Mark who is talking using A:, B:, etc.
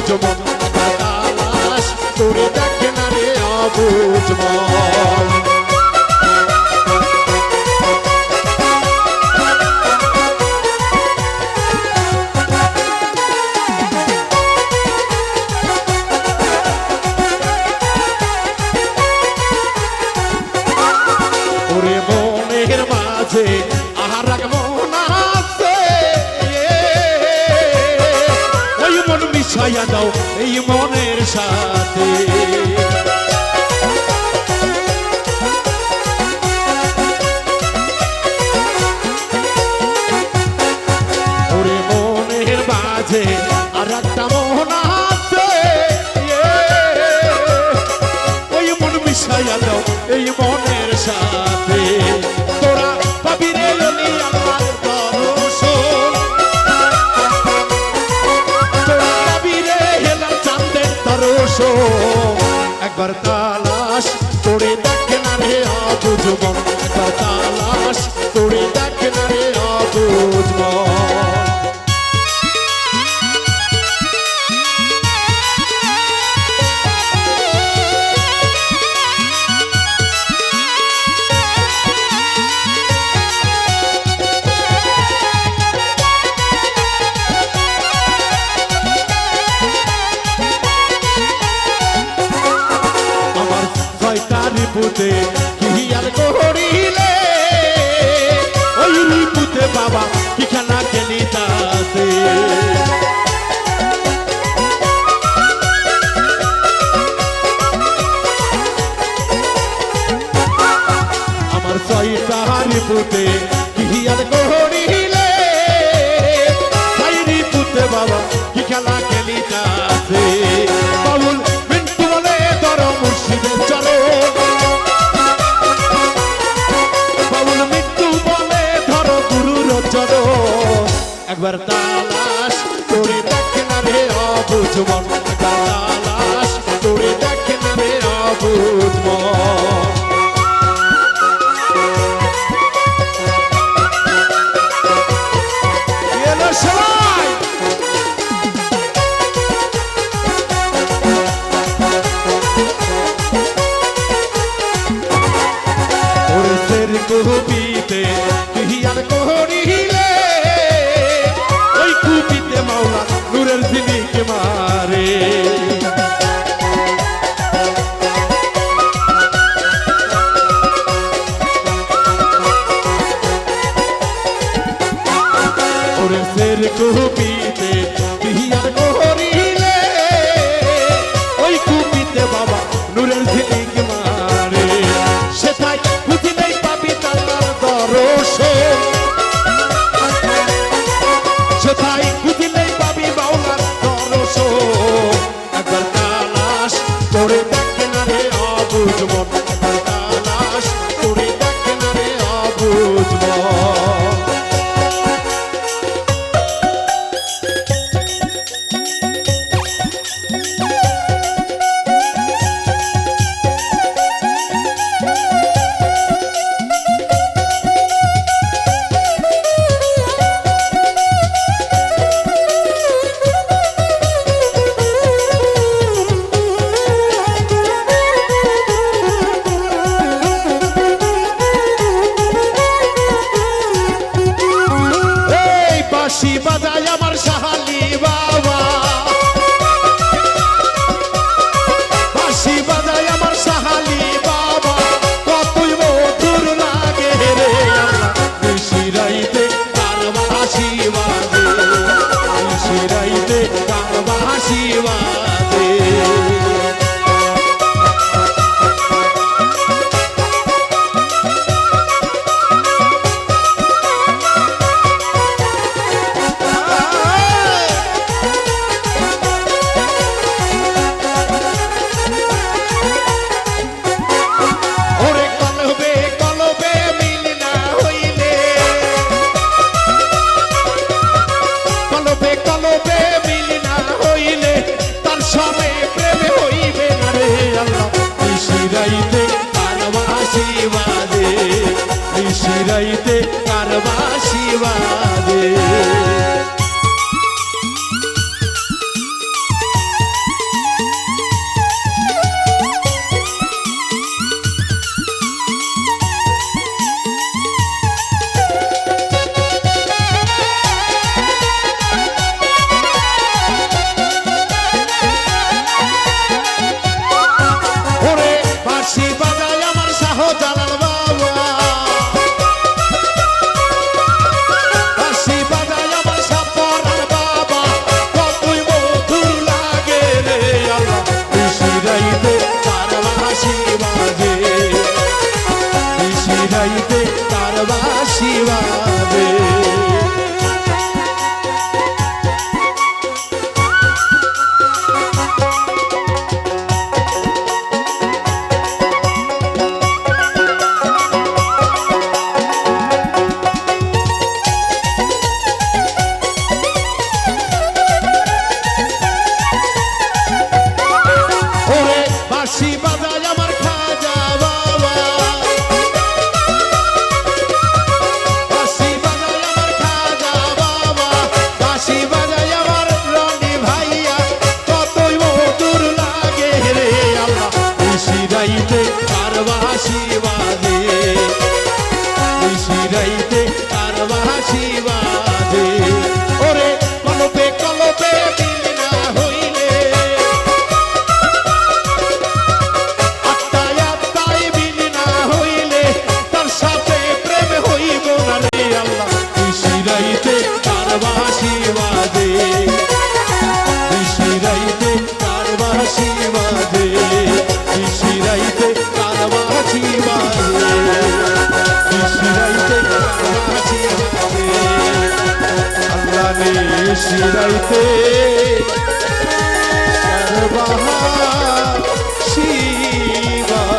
A: অবুঝ মন তালাশ করে দেখে না রে অবুঝ মন। ওরে মনের মাঝে আহার এক মন আছে, ওই মন মিশাইয়া দাও এই মনের সাথে। ওরে মনের মাঝে আর একটা মন আছে, ওই মন মিশাইয়া দাও এই মনের সাথে। তোরা পাবি রে অলি আমার দর্শন, তোরা পাবি রে হেলাল চাঁদের দর্শন। একবার তালাশ করে দেখে না রে অবুঝ মন, একবার তালাশ করে দেখে না রে অবুঝ মন। রিপুতে কি আর করিলে, ওই রিপুতে বাবা কি খেলা খেলিতাছে। আমার ছয়টা রিপুতে কি আর করিলে, ওই রিপুতে বাবা কি খেলা খেলিতাছে। বাউল মিন্টু বলে ধর মুর্শিদের চলো, একবার তালাশ করে দেখে না রে অবুঝ মন, একবার তালাশ করে দেখে না রে অবুঝ মন। এলো সবাই ওরে সের কুপিতে কি আর করিলে, ওই কুপিতে মাওলা নূরের ঝিলিক মারে। ওরে সের কুপিতে কি আর করিলে, ওই কুপিতে বাবা নূরের ঝিলিক মারে। সেটাই বুঝিলেই পাবি তার দর্শন, সেটাই বুঝিলেই পাবি বাউলার দর্শন। একবার তালাশ করে দেখে না রে অবুঝ মন, একবার তালাশ করে দেখে না রে অবুঝ মন। বাঁশি বাজায় আমার শাহালি বাবা, বাঁশি বাজায় আমার শাহালি বাবা, কতই মধুর লাগে রে আল্লাহ। নিশিরাইতে কার বাঁশি বাজে, নিশিরাইতে কার বাঁশি বাজে। শিরাইতে কার বাঁশি বাজে। নিশিরাইতে কারবাহা শিবাজে